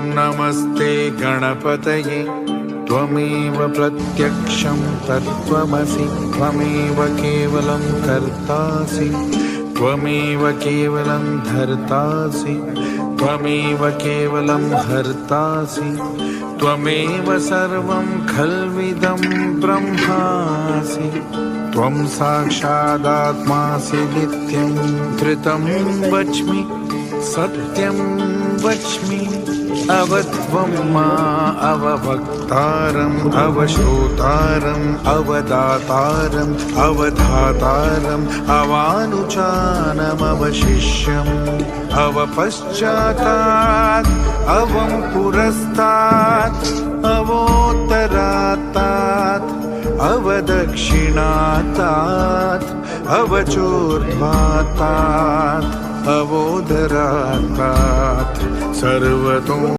नमस्ते गणपतये त्वमेव प्रत्यक्षं तत्त्वमसि त्वमेव केवलं कर्तासि त्वमेव केवलं धर्तासि त्वमेव केवलं हर्तासि त्वमेव सर्वं खल्विदं ब्रह्मासि त्वं साक्षादात्मासि नित्यं धृतं वच्मि सत्यं वच्मि अवत्वं मा अवभक्तारम् अवश्रोतारम् अवदातारम् अवधातारम् अवानुचानमवशिष्यम् अवपश्चातात् अवं पुरस्तात् अवोत्तरात्तात् अवदक्षिणातात् अवचोर्ध्वातात् अवोदरात्तात् सर्वतो